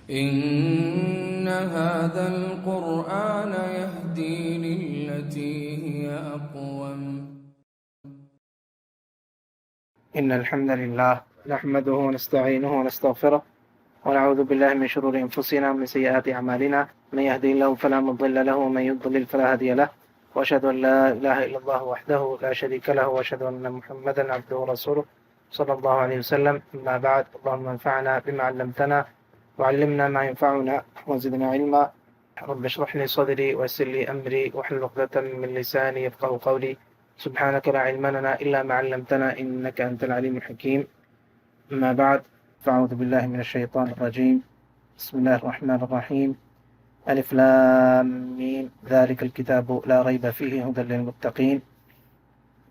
إن هذا القرآن يهدي للتي هي أقوم. إن الحمد لله نحمده ونستعينه ونستغفره ونعوذ بالله من شرور أنفسنا ومن سيئات أعمالنا، من يهدي الله فلا مضل له ومن يضلل فلا هادي له، وأشهد أن لا إله إلا الله وحده لا شريك له، وأشهد أن محمدا عبده ورسوله صلى الله عليه وسلم. أما بعد، اللهم انفعنا بما علمتنا وعلمنا ما ينفعنا وزدنا علما. رب اشرح لي صدري ويسر لي أمري واحلل عقدة من لساني يفقهوا قولي. سبحانك لا علم لنا إلا ما علمتنا إنك أنت العليم الحكيم. أما بعد، فأعوذ بالله من الشيطان الرجيم. بسم الله الرحمن الرحيم. الف لام میم ذلك الکتاب لا ریب فیہ ھدی للمتقین.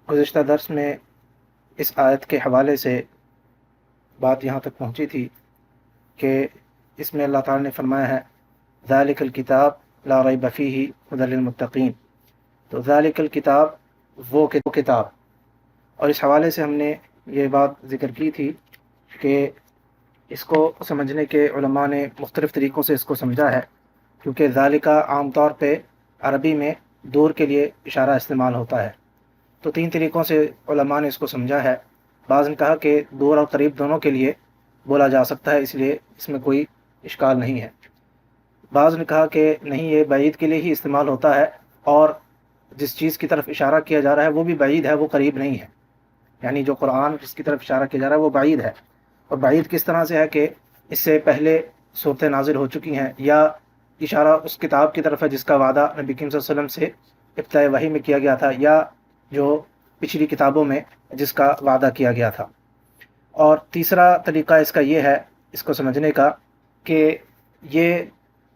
گزشتہ درس میں اس آیت کے حوالے سے بات یہاں تک پہنچی تھی کہ اس میں اللہ تعالیٰ نے فرمایا ہے ذالک الکتاب لا ریب فیہ ھدی للمتقین. تو ذالک الکتاب وہ کتاب، اور اس حوالے سے ہم نے یہ بات ذکر کی تھی کہ اس کو سمجھنے کے علماء نے مختلف طریقوں سے اس کو سمجھا ہے، کیونکہ ذالکہ عام طور پہ عربی میں دور کے لیے اشارہ استعمال ہوتا ہے. تو تین طریقوں سے علماء نے اس کو سمجھا ہے. بعض نے کہا کہ دور اور قریب دونوں کے لیے بولا جا سکتا ہے، اس لیے اس میں کوئی اشکال نہیں ہے. بعض نے کہا کہ نہیں، یہ بعید کے لیے ہی استعمال ہوتا ہے، اور جس چیز کی طرف اشارہ کیا جا رہا ہے وہ بھی بعید ہے، وہ قریب نہیں ہے. یعنی جو قرآن جس کی طرف اشارہ کیا جا رہا ہے وہ بعید ہے. اور بعید کس طرح سے ہے کہ اس سے پہلے صورتیں نازل ہو چکی ہیں، یا اشارہ اس کتاب کی طرف ہے جس کا وعدہ نبی کریم صلی اللہ علیہ وسلم سے ابتداء وحی میں کیا گیا تھا، یا جو پچھلی کتابوں میں جس کا وعدہ کیا گیا تھا. اور تیسرا طریقہ اس کا یہ ہے، اس کو سمجھنے کا، کہ یہ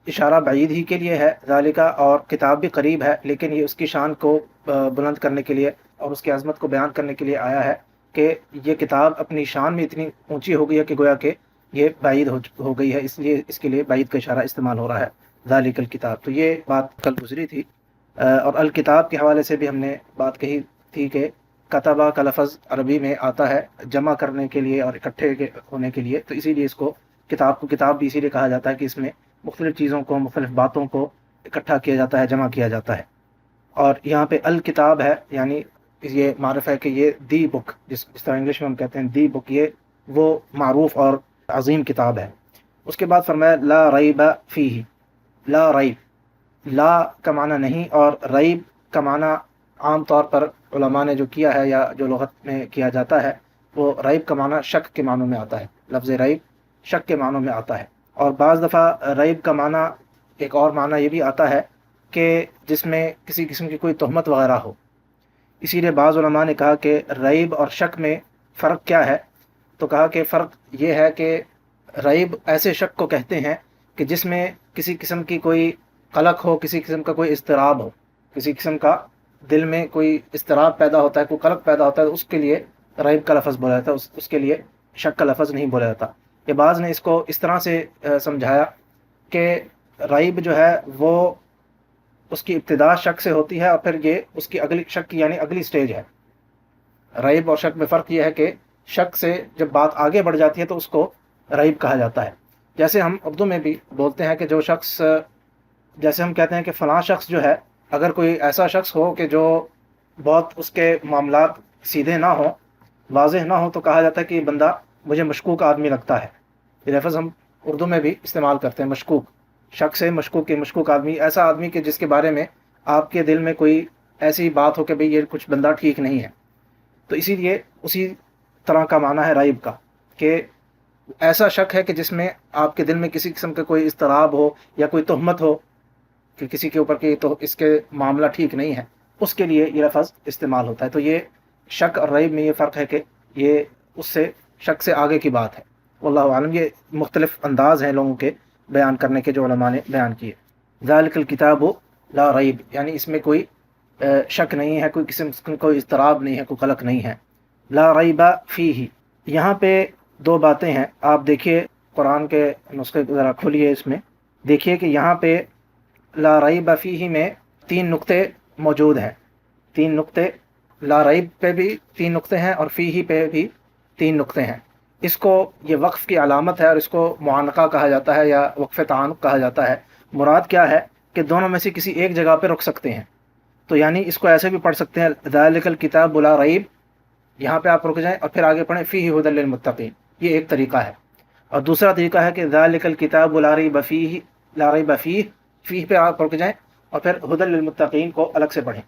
اشارہ بعید ہی کے لیے ہے ذالکہ، اور کتاب بھی قریب ہے، لیکن یہ اس کی شان کو بلند کرنے کے لیے اور اس کی عظمت کو بیان کرنے کے لیے آیا ہے کہ یہ کتاب اپنی شان میں اتنی اونچی ہو گئی ہے کہ گویا کہ یہ بعید ہو گئی ہے، اس لیے اس کے لیے بعید کا اشارہ استعمال ہو رہا ہے ذالک الکتاب. تو یہ بات کل گزری تھی. اور الکتاب کے حوالے سے بھی ہم نے بات کہی تھی کہ کتبہ کا لفظ عربی میں آتا ہے جمع کرنے کے لیے اور اکٹھے ہونے کے لیے، تو اسی لیے اس کو کتاب بھی اسی لیے کہا جاتا ہے کہ اس میں مختلف چیزوں کو، مختلف باتوں کو اکٹھا کیا جاتا ہے، جمع کیا جاتا ہے. اور یہاں پہ الکتاب ہے، یعنی یہ معرف ہے کہ یہ دی بک، جس طرح انگلش میں ہم کہتے ہیں دی بک، یہ وہ معروف اور عظیم کتاب ہے. اس کے بعد فرمایا لا ریب فیہ. لا ریب، لا کا معنی نہیں، اور ریب کا معنی عام طور پر علماء نے جو کیا ہے یا جو لغت میں کیا جاتا ہے، وہ ریب کا معنی شک کے معنوں میں آتا ہے. لفظ ریب شک کے معنوں میں آتا ہے. اور بعض دفعہ ریب کا معنی ایک اور معنی یہ بھی آتا ہے کہ جس میں کسی قسم کی کوئی تہمت وغیرہ ہو. اسی لیے بعض علماء نے کہا کہ ریب اور شک میں فرق کیا ہے، تو کہا کہ فرق یہ ہے کہ ریب ایسے شک کو کہتے ہیں کہ جس میں کسی قسم کی کوئی قلق ہو، کسی قسم کا کوئی اضطراب ہو، کسی قسم کا دل میں کوئی اضطراب پیدا ہوتا ہے، کوئی قلق پیدا ہوتا ہے، اس کے لیے ریب کا لفظ بولا جاتا ہے، اس کے لیے شک کا لفظ نہیں بولا جاتا. یہ بعض نے اس کو اس طرح سے سمجھایا کہ ریب جو ہے وہ اس کی ابتدا شک سے ہوتی ہے، اور پھر یہ اس کی اگلی شک یعنی اگلی سٹیج ہے. ریب اور شک میں فرق یہ ہے کہ شک سے جب بات آگے بڑھ جاتی ہے تو اس کو ریب کہا جاتا ہے. جیسے ہم اردو میں بھی بولتے ہیں کہ جو شخص، جیسے ہم کہتے ہیں کہ فلاں شخص جو ہے، اگر کوئی ایسا شخص ہو کہ جو بہت اس کے معاملات سیدھے نہ ہوں، واضح نہ ہوں، تو کہا جاتا ہے کہ یہ بندہ مجھے مشکوک آدمی لگتا ہے. یہ لفظ ہم اردو میں بھی استعمال کرتے ہیں، مشکوک. شک سے مشکوک آدمی، ایسا آدمی کہ جس کے بارے میں آپ کے دل میں کوئی ایسی بات ہو کہ بھئی یہ کچھ بندہ ٹھیک نہیں ہے. تو اسی لیے اسی طرح کا معنی ہے ریب کا، کہ ایسا شک ہے کہ جس میں آپ کے دل میں کسی قسم کا کوئی اضطراب ہو یا کوئی تہمت ہو کہ کسی کے اوپر کہ تو اس کے معاملہ ٹھیک نہیں ہے، اس کے لیے یہ لفظ استعمال ہوتا ہے. تو یہ شک اور ریب میں یہ فرق ہے کہ یہ اس سے شک سے آگے کی بات ہے. واللہ عالم. یہ مختلف انداز ہیں لوگوں کے بیان کرنے کے جو علماء نے بیان کیے. ذالک الکتاب لا ریب، یعنی اس میں کوئی شک نہیں ہے، کوئی قسم کوئی اضطراب نہیں ہے، کوئی قلق نہیں ہے. لا ریب فیہ، یہاں پہ دو باتیں ہیں. آپ دیکھیے قرآن کے نسخے ذرا کھولیے، اس میں دیکھیے کہ یہاں پہ لا ریب فیہ میں 3 نقطے موجود ہیں. 3 نقطے، لا ریب پہ بھی 3 نقطے ہیں اور فیہ پہ بھی 3 نقطے ہیں. اس کو یہ وقف کی علامت ہے اور اس کو معانقہ کہا جاتا ہے یا وقف تعانق کہا جاتا ہے۔ مراد کیا ہے کہ دونوں میں سے کسی ایک جگہ پہ رک سکتے ہیں۔ تو یعنی اس کو ایسے بھی پڑھ سکتے ہیں ذالک الکتاب لا ریب، یہاں پہ آپ رک جائیں اور پھر آگے پڑھیں فیہ ھدی للمتقین، یہ ایک طریقہ ہے۔ اور دوسرا طریقہ ہے کہ ذالک الکتاب لا ریب فیہ، لا ریب فیہ، فیہ پہ آپ رک جائیں اور پھر ھدی للمتقین کو الگ سے پڑھیں۔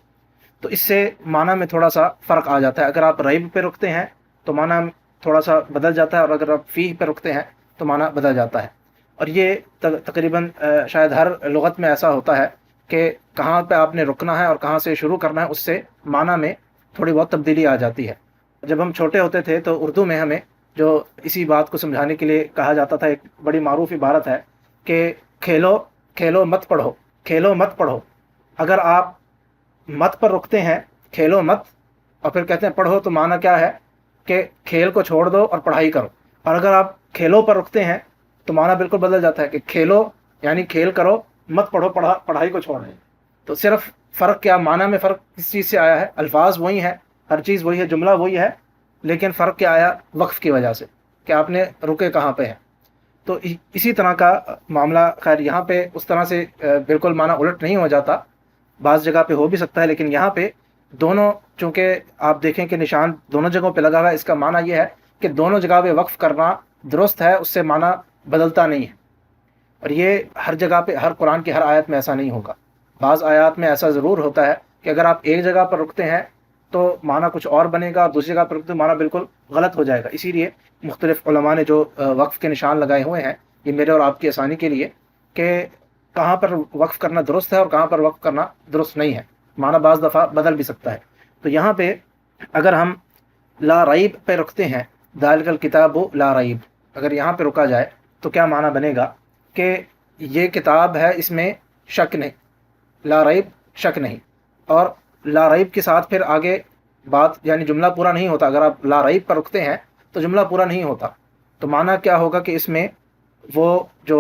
تو اس سے معنی میں تھوڑا سا فرق آ جاتا ہے۔ اگر آپ ریب پہ رکتے ہیں تو معنی تھوڑا سا بدل جاتا ہے، اور اگر آپ فیہ پہ رکتے ہیں تو معنی بدل جاتا ہے۔ اور یہ تقریباً شاید ہر لغت میں ایسا ہوتا ہے کہ کہاں پہ آپ نے رکنا ہے اور کہاں سے شروع کرنا ہے، اس سے معنی میں تھوڑی بہت تبدیلی آ جاتی ہے۔ جب ہم چھوٹے ہوتے تھے تو اردو میں ہمیں جو اسی بات کو سمجھانے کے لیے کہا جاتا تھا، ایک بڑی معروف عبارت ہے کہ کھیلو کھیلو مت پڑھو، کھیلو مت پڑھو۔ اگر آپ مت پر رکتے ہیں، کھیلو مت، اور پھر کہتے ہیں پڑھو، تو معنی کیا ہے کہ کھیل کو چھوڑ دو اور پڑھائی کرو۔ اور اگر آپ کھیلو پر رکتے ہیں تو معنی بالکل بدل جاتا ہے کہ کھیلو یعنی کھیل کرو، مت پڑھو، پڑھائی کو چھوڑ دیں۔ تو صرف فرق کیا، معنی میں فرق کس چیز سے آیا ہے؟ الفاظ وہی ہیں، ہر چیز وہی ہے، جملہ وہی ہے، لیکن فرق کیا آیا؟ وقف کی وجہ سے، کہ آپ نے رکے کہاں پہ ہیں۔ تو اسی طرح کا معاملہ، خیر یہاں پہ اس طرح سے بالکل معنی الٹ نہیں ہو جاتا، بعض جگہ پہ ہو بھی سکتا ہے، لیکن یہاں پہ دونوں، چونکہ آپ دیکھیں کہ نشان دونوں جگہوں پہ لگا ہوا ہے، اس کا معنی یہ ہے کہ دونوں جگہ پہ وقف کرنا درست ہے، اس سے معنی بدلتا نہیں ہے۔ اور یہ ہر جگہ پہ، ہر قرآن کی ہر آیت میں ایسا نہیں ہوگا۔ بعض آیات میں ایسا ضرور ہوتا ہے کہ اگر آپ ایک جگہ پر رکتے ہیں تو معنی کچھ اور بنے گا، اور دوسری جگہ پر رکتے ہیں معنی بالکل غلط ہو جائے گا۔ اسی لیے مختلف علماء نے جو وقف کے نشان لگائے ہوئے ہیں، یہ میرے اور آپ کی آسانی کے لیے، کہ کہاں پر وقف کرنا درست ہے اور کہاں پر وقف کرنا درست نہیں ہے، معنی بعض دفعہ بدل بھی سکتا ہے۔ تو یہاں پہ اگر ہم لا ریب پہ رکھتے ہیں، ذالک الکتاب لا ریب، اگر یہاں پہ رکا جائے تو کیا معنی بنے گا کہ یہ کتاب ہے، اس میں شک نہیں، لا ریب شک نہیں۔ اور لا ریب کے ساتھ پھر آگے بات، یعنی جملہ پورا نہیں ہوتا۔ اگر آپ لا ریب پر رکتے ہیں تو جملہ پورا نہیں ہوتا، تو معنی کیا ہوگا کہ اس میں وہ جو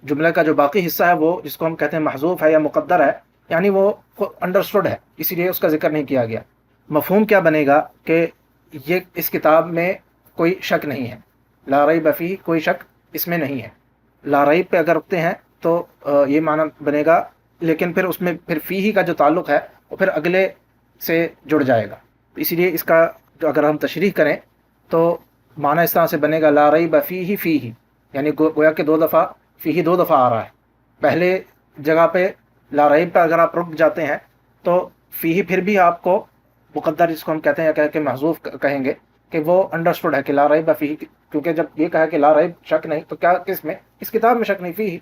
جملے کا جو باقی حصہ ہے، وہ جس کو ہم کہتے ہیں محذوف ہے یا مقدر ہے، یعنی وہ انڈرسٹوڈ ہے، اسی لیے اس کا ذکر نہیں کیا گیا۔ مفہوم کیا بنے گا کہ یہ اس کتاب میں کوئی شک نہیں ہے، لا ریب فیہ، کوئی شک اس میں نہیں ہے۔ لا ریب پہ اگر رکھتے ہیں تو یہ معنی بنے گا، لیکن پھر اس میں پھر فیہ کا جو تعلق ہے وہ پھر اگلے سے جڑ جائے گا۔ اسی لیے اس کا جو اگر ہم تشریح کریں تو معنی اس طرح سے بنے گا لا ریب فیہ فیہ، یعنی گویا کہ دو دفعہ فیہ دو دفعہ آ رہا ہے۔ پہلے جگہ پہ لا ریب پہ اگر آپ رک جاتے ہیں تو فیہ پھر بھی آپ کو مقدر، جس کو ہم کہتے ہیں یا کہہ کے محذوف کہیں گے، کہ وہ انڈرسٹوڈ ہے کہ لا ریب فیہ، کیونکہ جب یہ کہا کہ لا ریب شک نہیں، تو کیا کس میں؟ اس کتاب میں شک نہیں، فیہ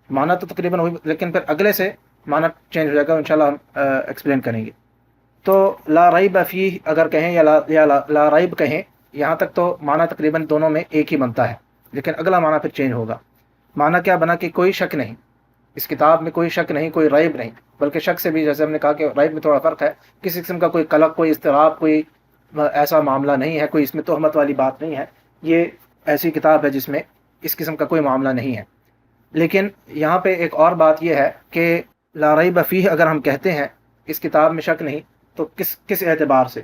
معنی تو تقریباً ہوئی، لیکن پھر اگلے سے معنی چینج ہو جائے گا، انشاءاللہ ہم ایکسپلین کریں گے۔ تو لا ریب فیہ اگر کہیں یا لا ریب کہیں، یہاں تک تو معنی تقریباً دونوں میں ایک ہی بنتا ہے، لیکن اگلا معنی پھر چینج ہوگا۔ معنی کیا بنا کہ کوئی شک نہیں، اس کتاب میں کوئی شک نہیں، کوئی ریب نہیں، بلکہ شک سے بھی، جیسے ہم نے کہا کہ ریب میں تھوڑا فرق ہے، کسی قسم کا کوئی قلق، کوئی اضطراب، کوئی ایسا معاملہ نہیں ہے، کوئی اس میں تہمت والی بات نہیں ہے۔ یہ ایسی کتاب ہے جس میں اس قسم کا کوئی معاملہ نہیں ہے۔ لیکن یہاں پہ ایک اور بات یہ ہے کہ لا ریب فیہ اگر ہم کہتے ہیں اس کتاب میں شک نہیں، تو کس اعتبار سے،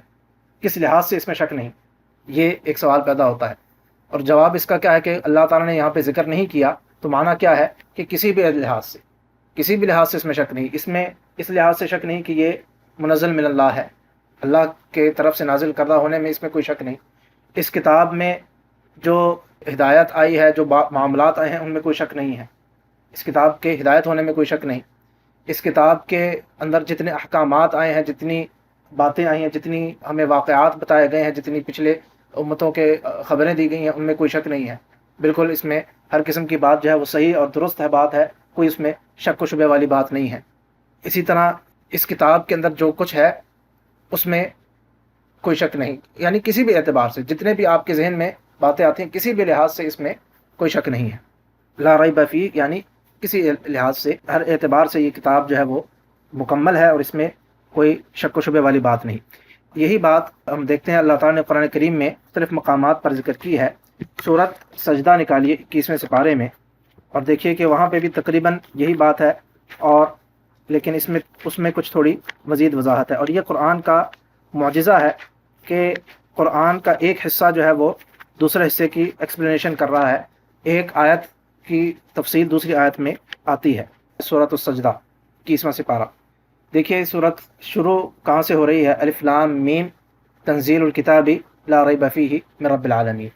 کس لحاظ سے اس میں شک نہیں، یہ ایک سوال پیدا ہوتا ہے۔ اور جواب اس کا کیا ہے کہ اللہ تعالیٰ نے یہاں پہ ذکر نہیں کیا، تو معنی کیا ہے کہ کسی بھی لحاظ سے، کسی بھی لحاظ سے اس میں شک نہیں، اس میں اس لحاظ سے شک نہیں کہ یہ منزل من اللہ ہے، اللہ کے طرف سے نازل کردہ ہونے میں اس میں کوئی شک نہیں۔ اس کتاب میں جو ہدایت آئی ہے، جو معاملات آئے ہیں، ان میں کوئی شک نہیں ہے، اس کتاب کے ہدایت ہونے میں کوئی شک نہیں۔ اس کتاب کے اندر جتنے احکامات آئے ہیں، جتنی باتیں آئی ہیں، جتنی ہمیں واقعات بتائے گئے ہیں، جتنی پچھلے امتوں کے خبریں دی گئی ہیں، ان میں کوئی شک نہیں ہے۔ بالکل اس میں ہر قسم کی بات جو ہے وہ صحیح اور درست ہے، بات ہے، کوئی اس میں شک و شبے والی بات نہیں ہے۔ اسی طرح اس کتاب کے اندر جو کچھ ہے اس میں کوئی شک نہیں، یعنی کسی بھی اعتبار سے جتنے بھی آپ کے ذہن میں باتیں آتی ہیں، کسی بھی لحاظ سے اس میں کوئی شک نہیں ہے۔ لا ریب فیہ یعنی کسی لحاظ سے، ہر اعتبار سے یہ کتاب جو ہے وہ مکمل ہے، اور اس میں کوئی شک و شبے والی بات نہیں۔ یہی بات ہم دیکھتے ہیں اللہ تعالیٰ نے قرآن کریم میں مختلف مقامات پر ذکر کی ہے۔ سورۃ سجدہ نکالیے 21ویں سپارے میں، اور دیکھیے کہ وہاں پہ بھی تقریباً یہی بات ہے، اور لیکن اس میں کچھ تھوڑی مزید وضاحت ہے۔ اور یہ قرآن کا معجزہ ہے کہ قرآن کا ایک حصہ جو ہے وہ دوسرے حصے کی ایکسپلینیشن کر رہا ہے. ایک آیت کی تفصیل دوسری آیت میں آتی ہے. سورۃ السجدہ 21واں سپارہ. دیکھیے سورت شروع کہاں سے ہو رہی ہے؟ الف لام میم تنزیل الکتاب لا ریب فیہ من رب العالمین.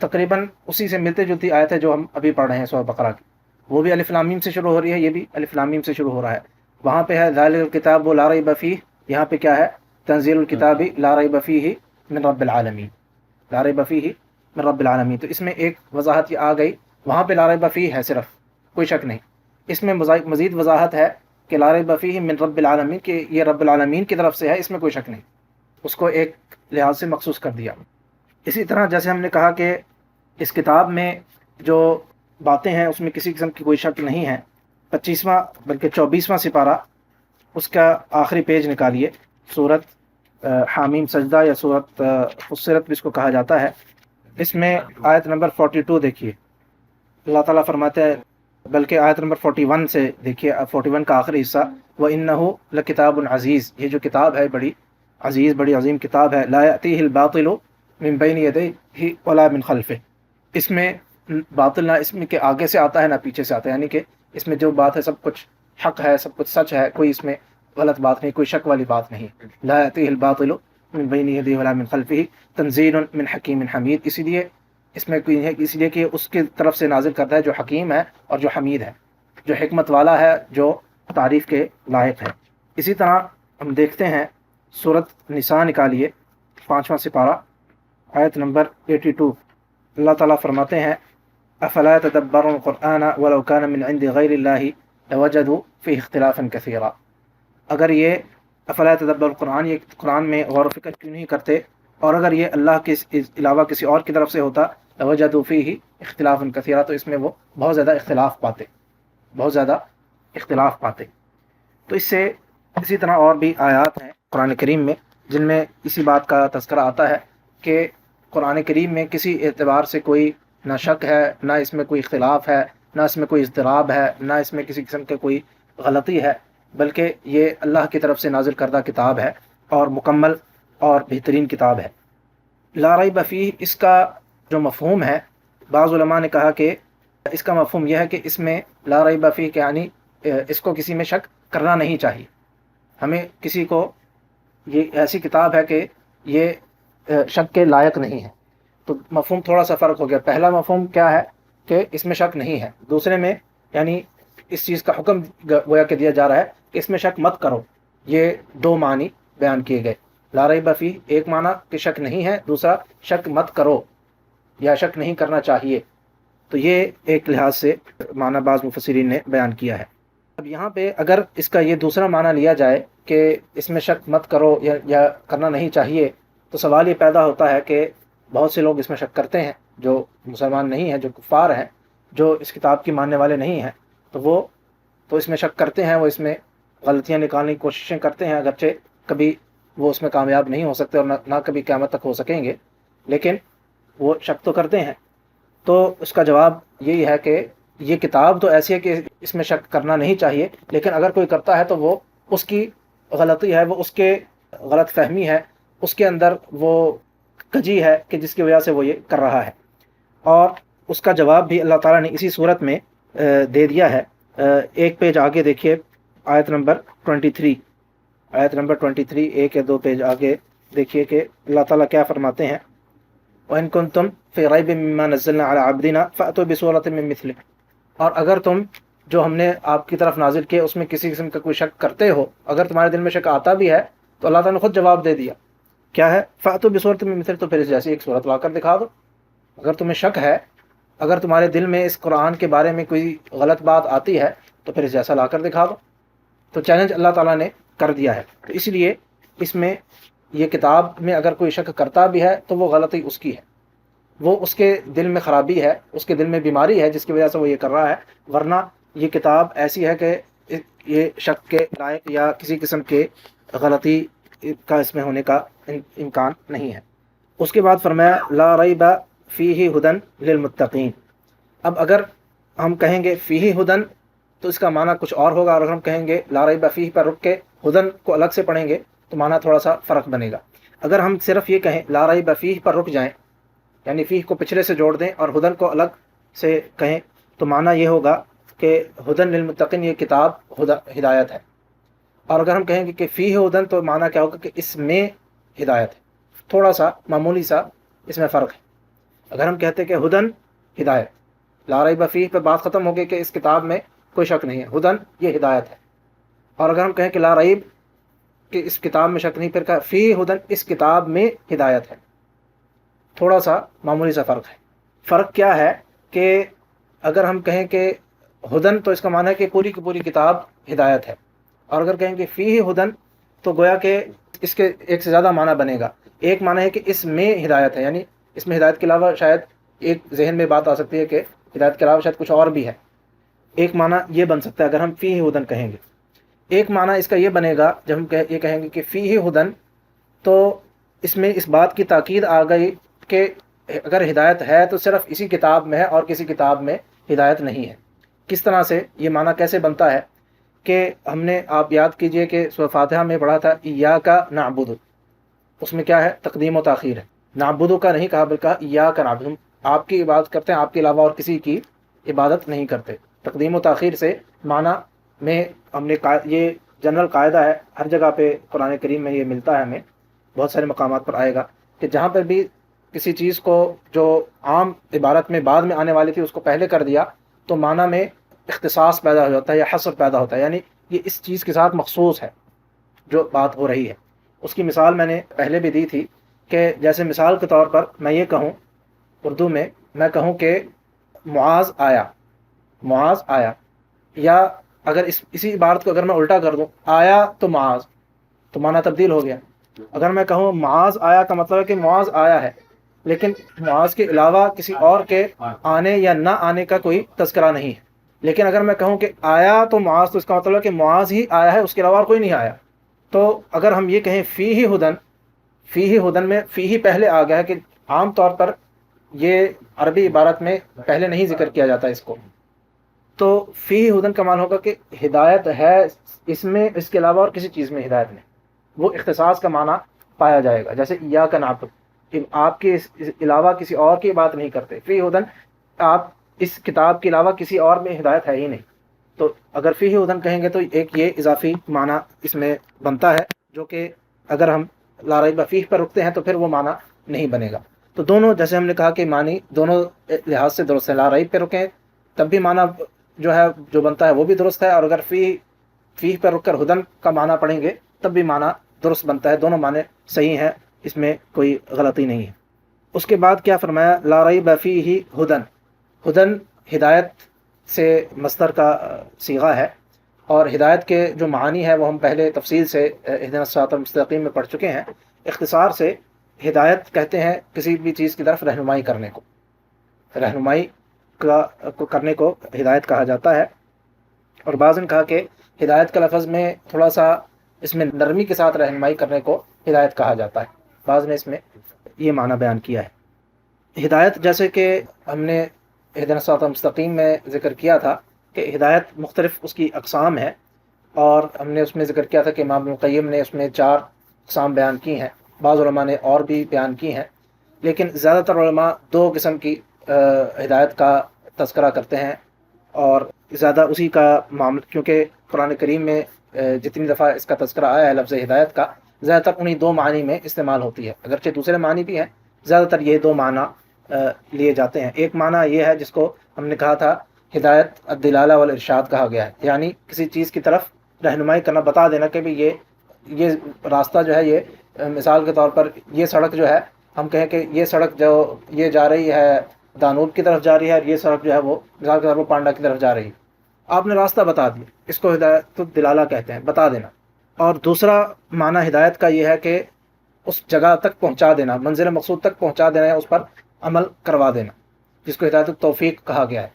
تقریباً اسی سے ملتے جلتی آیت ہے جو ہم ابھی پڑھ رہے ہیں سورۃ بقرہ کی. وہ بھی الف لام میم سے شروع ہو رہی ہے، یہ بھی الف لام میم سے شروع ہو رہا ہے. وہاں پہ ہے ذالک الکتاب لا ریب فیہ، یہاں پہ کیا ہے؟ تنزیل الکتاب لا ریب فیہ من رب العالمین. لا ریب فیہ من رب العالمین. تو اس میں ایک وضاحت یہ آ گئی، وہاں پہ لا ریب فیہ ہے صرف، کوئی شک نہیں. اس میں مزید وضاحت ہے کہ لا ریب فیہ من رب العالمین، کہ یہ رب العالمین کی طرف سے ہے، اس میں کوئی شک نہیں. اس کو ایک لحاظ سے مخصوص کر دیا. اسی طرح جیسے ہم نے کہا کہ اس کتاب میں جو باتیں ہیں اس میں کسی قسم کی کوئی شک نہیں ہے. 25واں بلکہ 24واں سپارہ، اس کا آخری پیج نکالیے. سورت حامیم سجدہ یا سورت فصلت بھی اس کو کہا جاتا ہے. اس میں آیت نمبر 42 دیکھیے. اللہ تعالیٰ فرماتے ہیں، بلکہ آیت نمبر 41 سے دیکھیے، 41 کا آخری حصہ، وَإِنَّهُ لَكِتَابٌ عَزِيزٌ. یہ جو کتاب ہے بڑی عزیز، بڑی عظیم کتاب ہے. لَا يَأْتِيهِ الْبَاطِلُ مِن بَيْنِ يَدَيْهِ وَلَا مِنْ خَلْفِهِ. اس میں باطل نہ اس میں کے آگے سے آتا ہے نہ پیچھے سے آتا ہے، یعنی کہ اس میں جو بات ہے سب کچھ حق ہے، سب کچھ سچ ہے، کوئی اس میں غلط بات نہیں، کوئی شک والی بات نہیں. لا يأتيه الباطل من بين يديه ولا من خلفه تنزيل من حكيم حمید. اسی لیے اس میں کوئی ہے، اس لیے کہ اس کی طرف سے نازل کرتا ہے جو حکیم ہے اور جو حمید ہے، جو حکمت والا ہے، جو تعریف کے لائق ہے. اسی طرح ہم دیکھتے ہیں سورت نساء نکالیے، 5واں سپارہ، آیت نمبر 82. اللہ تعالیٰ فرماتے ہیں، افلا يتدبرون القرآن ولو كان من عند غیر اللہ لوجدوا فیہ اختلافا کثیرا. اگر یہ افلا يتدبرون القرآن، یہ قرآن میں غور و فکر کیوں نہیں کرتے، اور اگر یہ اللہ کے علاوہ کسی اور کی طرف سے ہوتا لوجدوا فیہ اختلافا کثیرا، تو اس میں وہ بہت زیادہ اختلاف پاتے، بہت زیادہ اختلاف پاتے. تو اس سے اسی طرح اور بھی آیات ہیں قرآن کریم میں جن میں اسی بات کا تذکرہ آتا ہے کہ قرآن کریم میں کسی اعتبار سے کوئی نہ شک ہے، نہ اس میں کوئی اختلاف ہے، نہ اس میں کوئی اضطراب ہے، نہ اس میں کسی قسم کی کوئی غلطی ہے، بلکہ یہ اللہ کی طرف سے نازل کردہ کتاب ہے اور مکمل اور بہترین کتاب ہے. لا ریب فیہ، اس کا جو مفہوم ہے، بعض علماء نے کہا کہ اس کا مفہوم یہ ہے کہ اس میں لا ریب فیہ کہ یعنی اس کو کسی میں شک کرنا نہیں چاہیے. ہمیں کسی کو، یہ ایسی کتاب ہے کہ یہ شک کے لائق نہیں ہے. تو مفہوم تھوڑا سا فرق ہو گیا. پہلا مفہوم کیا ہے کہ اس میں شک نہیں ہے، دوسرے میں یعنی اس چیز کا حکم گویا کہ دیا جا رہا ہے کہ اس میں شک مت کرو. یہ دو معنی بیان کیے گئے. لا ریب فیہ ایک معنی کہ شک نہیں ہے، دوسرا شک مت کرو یا شک نہیں کرنا چاہیے. تو یہ ایک لحاظ سے معنی بعض مفسرین نے بیان کیا ہے. اب یہاں پہ اگر اس کا یہ دوسرا معنی لیا جائے کہ اس میں شک مت کرو یا کرنا نہیں چاہیے، تو سوال یہ پیدا ہوتا ہے کہ بہت سے لوگ اس میں شک کرتے ہیں جو مسلمان نہیں ہیں، جو کفار ہیں، جو اس کتاب کی ماننے والے نہیں ہیں، تو وہ تو اس میں شک کرتے ہیں، وہ اس میں غلطیاں نکالنے کی کوششیں کرتے ہیں، اگرچہ کبھی وہ اس میں کامیاب نہیں ہو سکتے اور نہ کبھی قیامت تک ہو سکیں گے، لیکن وہ شک تو کرتے ہیں. تو اس کا جواب یہی ہے کہ یہ کتاب تو ایسی ہے کہ اس میں شک کرنا نہیں چاہیے، لیکن اگر کوئی کرتا ہے تو وہ اس کی غلطی ہے، وہ اس کے غلط فہمی ہے، اس کے اندر وہ کجی ہے کہ جس کی وجہ سے وہ یہ کر رہا ہے. اور اس کا جواب بھی اللہ تعالیٰ نے اسی صورت میں دے دیا ہے. ایک پیج آگے دیکھیے، آیت نمبر 23، آیت نمبر 23، ایک یا دو پیج آگے دیکھیے کہ اللہ تعالیٰ کیا فرماتے ہیں. وَإِن كُنتُمْ فِي رَيْبٍ مِّمَّا نَزَّلْنَا عَلَىٰ عَبْدِنَا فَأْتُوا بِسُورَةٍ مِّن مِّثْلِهِ. اور اگر تم جو ہم نے آپ کی طرف نازل کیے اس میں کسی قسم کا کوئی شک کرتے ہو، اگر تمہارے دل میں شک آتا بھی ہے، تو اللہ تعالیٰ نے خود جواب دے دیا. کیا ہے؟ فَأْتُوا بِسُورَةٍ مِّن مِّثْلِهِ. تو پھر جیسی ایک صورت لا کر دکھا دو. اگر تمہیں شک ہے، اگر تمہارے دل میں اس قرآن کے بارے میں کوئی غلط بات آتی ہے، تو پھر جیسا لا کر دکھا دو. تو چیلنج اللہ تعالیٰ نے کر دیا ہے. تو اس لیے اس میں یہ کتاب میں اگر کوئی شک کرتا بھی ہے تو وہ غلطی اس کی ہے، وہ اس کے دل میں خرابی ہے، اس کے دل میں بیماری ہے جس کی وجہ سے وہ یہ کر رہا ہے. ورنہ یہ کتاب ایسی ہے کہ یہ شک کے لائق یا کسی قسم کے غلطی کا اس میں ہونے کا امکان نہیں ہے. اس کے بعد فرمایا لا ریب فیہ ہدی للمتقین. اب اگر ہم کہیں گے فیہ ہدی تو اس کا معنی کچھ اور ہوگا، اور اگر ہم کہیں گے لا ریب فیہ پر رک کے ہدی کو الگ سے پڑھیں گے تو معنی تھوڑا سا فرق بنے گا. اگر ہم صرف یہ کہیں لا ریب فیہ پر رک جائیں یعنی فیہ کو پچھلے سے جوڑ دیں اور ہدن کو الگ سے کہیں تو معنی یہ ہوگا کہ ہدن للمتقین یہ کتاب ہدایت ہے. اور اگر ہم کہیں گے کہ فیہ ہدن تو معنی کیا ہوگا کہ اس میں ہدایت ہے. تھوڑا سا معمولی سا اس میں فرق ہے. اگر ہم کہتے کہ ہدن ہدایت، لا ریب فیہ پہ بات ختم ہو گئی کہ اس کتاب میں کوئی شک نہیں ہے، ہدن یہ ہدایت ہے. اور اگر ہم کہیں کہ لا ریب کہ اس کتاب میں شک نہیں، پھر کہا فی ہدن اس کتاب میں ہدایت ہے، تھوڑا سا معمولی سا فرق ہے. فرق کیا ہے کہ اگر ہم کہیں کہ ہدن تو اس کا معنی ہے کہ پوری کی پوری کتاب ہدایت ہے، اور اگر کہیں کہ فی ہدن تو گویا کہ اس کے ایک سے زیادہ معنی بنے گا. ایک معنی ہے کہ اس میں ہدایت ہے، یعنی اس میں ہدایت کے علاوہ شاید ایک ذہن میں بات آ سکتی ہے کہ ہدایت کے علاوہ شاید کچھ اور بھی ہے. ایک معنی یہ بن سکتا ہے اگر ہم فی ہدن کہیں گے. ایک معنی اس کا یہ بنے گا جب ہم یہ کہیں گے کہ فی ہدن، تو اس میں اس بات کی تاکید آ گئی کہ اگر ہدایت ہے تو صرف اسی کتاب میں ہے اور کسی کتاب میں ہدایت نہیں ہے. کس طرح سے یہ معنی کیسے بنتا ہے کہ ہم نے، آپ یاد کیجئے کہ سورہ فاتحہ میں پڑھا تھا ایاک نعبد، اس میں کیا ہے؟ تقدیم و تاخیر ہے. نعبد کا نہیں کہا بلکہ ایاک نعبد، ہم آپ کی عبادت کرتے ہیں، آپ کے علاوہ اور کسی کی عبادت نہیں کرتے. تقدیم و تاخیر سے معنی میں ہم نے یہ جنرل قاعدہ ہے، ہر جگہ پہ قرآن کریم میں یہ ملتا ہے، ہمیں بہت سارے مقامات پر آئے گا کہ جہاں پر بھی کسی چیز کو جو عام عبارت میں بعد میں آنے والی تھی اس کو پہلے کر دیا تو معنی میں اختصاص پیدا ہو جاتا ہے یا حصر پیدا ہوتا ہے، یعنی یہ اس چیز کے ساتھ مخصوص ہے جو بات ہو رہی ہے. اس کی مثال میں نے پہلے بھی دی تھی کہ جیسے مثال کے طور پر میں یہ کہوں اردو میں کہوں کہ معاذ آیا، معاذ آیا، یا اگر اسی عبارت کو اگر میں الٹا کر دوں آیا تو معاذ، تو معنی تبدیل ہو گیا. اگر میں کہوں معاذ آیا کا مطلب ہے کہ معاذ آیا ہے، لیکن معاذ کے علاوہ کسی اور کے آنے یا نہ آنے کا کوئی تذکرہ نہیں ہے. لیکن اگر میں کہوں کہ آیا تو معاذ، تو اس کا مطلب ہے کہ معاذ ہی آیا ہے، اس کے علاوہ اور کوئی نہیں آیا. تو اگر ہم یہ کہیں فی ہی ہدن، فی ہی ہدن میں فی ہی پہلے آ گیا ہے کہ عام طور پر یہ عربی عبارت میں پہلے نہیں ذکر کیا جاتا اس کو، تو فی ہدن کا معنی ہوگا کہ ہدایت ہے اس میں، اس کے علاوہ اور کسی چیز میں ہدایت نہیں. وہ اختصاص کا معنی پایا جائے گا. جیسے ایاک نعبد، آپ کے اس علاوہ کسی اور کی بات نہیں کرتے. فی ہدن آپ اس کتاب کے علاوہ کسی اور میں ہدایت ہے ہی نہیں. تو اگر فی ہدن کہیں گے تو ایک یہ اضافی معنی اس میں بنتا ہے، جو کہ اگر ہم لا ریب فیہ پر رکتے ہیں تو پھر وہ معنی نہیں بنے گا. تو دونوں، جیسے ہم نے کہا کہ معنی دونوں لحاظ سے درست ہے، لا ریب پہ رکیں تب بھی معنی جو ہے جو بنتا ہے وہ بھی درست ہے، اور اگر فیہ پر رک کر ہدن کا معنی پڑھیں گے تب بھی معنی درست بنتا ہے. دونوں معنی صحیح ہیں، اس میں کوئی غلطی نہیں ہے. اس کے بعد کیا فرمایا؟ لا ریب فیہ ہدن. ہدن ہدایت سے مصدر کا صیغہ ہے، اور ہدایت کے جو معانی ہے وہ ہم پہلے تفصیل سے اہدنا الصراط المستقیم میں پڑھ چکے ہیں. اختصار سے ہدایت کہتے ہیں کسی بھی چیز کی طرف رہنمائی کرنے کو، رہنمائی کرنے کو ہدایت کہا جاتا ہے. اور بعض نے کہا کہ ہدایت کا لفظ میں تھوڑا سا اس میں نرمی کے ساتھ رہنمائی کرنے کو ہدایت کہا جاتا ہے. بعض نے اس میں یہ معنی بیان کیا ہے. ہدایت جیسے کہ ہم نے اہدنا الصراط المستقیم میں ذکر کیا تھا کہ ہدایت مختلف اس کی اقسام ہے، اور ہم نے اس میں ذکر کیا تھا کہ امام ابن القیم نے اس میں 4 اقسام بیان کی ہیں. بعض علماء نے اور بھی بیان کی ہیں، لیکن زیادہ تر علماء 2 قسم کی ہدایت کا تذکرہ کرتے ہیں، اور زیادہ اسی کا معاملہ، کیونکہ قرآن کریم میں جتنی دفعہ اس کا تذکرہ آیا ہے لفظ ہدایت کا، زیادہ تر انہی 2 معنی میں استعمال ہوتی ہے. اگرچہ دوسرے معنی بھی ہیں، زیادہ تر یہ 2 معنی لیے جاتے ہیں. ایک معنی یہ ہے جس کو ہم نے کہا تھا ہدایت الدلالہ والارشاد کہا گیا ہے، یعنی کسی چیز کی طرف رہنمائی کرنا، بتا دینا کہ بھی یہ راستہ جو ہے، یہ مثال کے طور پر یہ سڑک جو ہے، ہم کہیں کہ یہ سڑک جو یہ جا رہی ہے دانوب کی طرف جا رہی ہے، اور یہ سڑک جو ہے وہ مثال کے طور پر پانڈا کی طرف جا رہی ہے. آپ نے راستہ بتا دیا، اس کو ہدایت الدلالہ کہتے ہیں، بتا دینا. اور دوسرا معنی ہدایت کا یہ ہے کہ اس جگہ تک پہنچا دینا، منزل مقصود تک پہنچا دینا، یا اس پر عمل کروا دینا، جس کو ہدایت التوفیق کہا گیا ہے.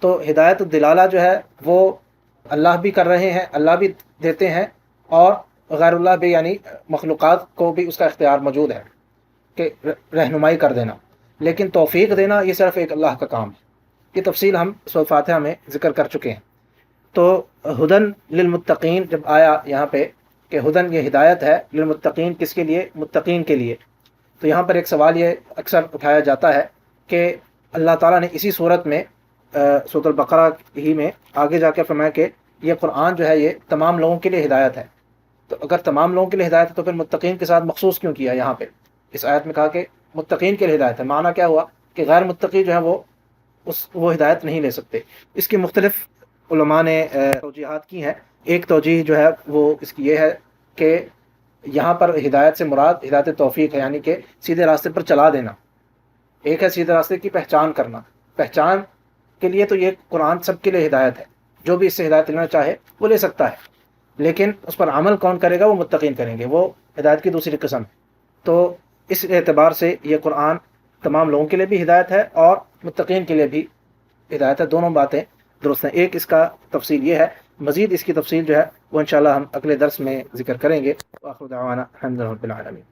تو ہدایت الدلالہ جو ہے وہ اللہ بھی کر رہے ہیں، اللہ بھی دیتے ہیں، اور غیر اللہ بھی، یعنی مخلوقات کو بھی اس کا اختیار موجود ہے کہ رہنمائی کر دینا. لیکن توفیق دینا یہ صرف ایک اللہ کا کام ہے. یہ تفصیل ہم سورہ فاتحہ میں ذکر کر چکے ہیں. تو ہدن للمتقین جب آیا یہاں پہ کہ ہدن یہ ہدایت ہے، للمتقین کس کے لیے؟ متقین کے لیے. تو یہاں پر ایک سوال یہ اکثر اٹھایا جاتا ہے کہ اللہ تعالیٰ نے اسی صورت میں سورۃ البقرہ ہی میں آگے جا کے فرمایا کہ یہ قرآن جو ہے یہ تمام لوگوں کے لیے ہدایت ہے، تو اگر تمام لوگوں کے لیے ہدایت ہے تو پھر متقین کے ساتھ مخصوص کیوں کیا یہاں پہ؟ اس آیت میں کہا کہ متقین کے لیے ہدایت ہے، معنی کیا ہوا کہ غیر متقی جو ہے وہ ہدایت نہیں لے سکتے۔ اس کی مختلف علماء نے توجیحات کی ہیں۔ ایک توجیح جو ہے وہ اس کی یہ ہے کہ یہاں پر ہدایت سے مراد ہدایت توفیق ہے، یعنی کہ سیدھے راستے پر چلا دینا۔ ایک ہے سیدھے راستے کی پہچان کرنا، پہچان کے لیے تو یہ قرآن سب کے لیے ہدایت ہے، جو بھی اس سے ہدایت لینا چاہے وہ لے سکتا ہے، لیکن اس پر عمل کون کرے گا؟ وہ متقین کریں گے، وہ ہدایت کی دوسری قسم ہے۔ تو اس اعتبار سے یہ قرآن تمام لوگوں کے لیے بھی ہدایت ہے اور متقین کے لیے بھی ہدایت ہے، دونوں باتیں درست ہیں۔ ایک اس کا تفصیل یہ ہے، مزید اس کی تفصیل جو ہے وہ انشاءاللہ ہم اگلے درس میں ذکر کریں گے۔ وآخر دعوانا الحمد للہ رب العالمین۔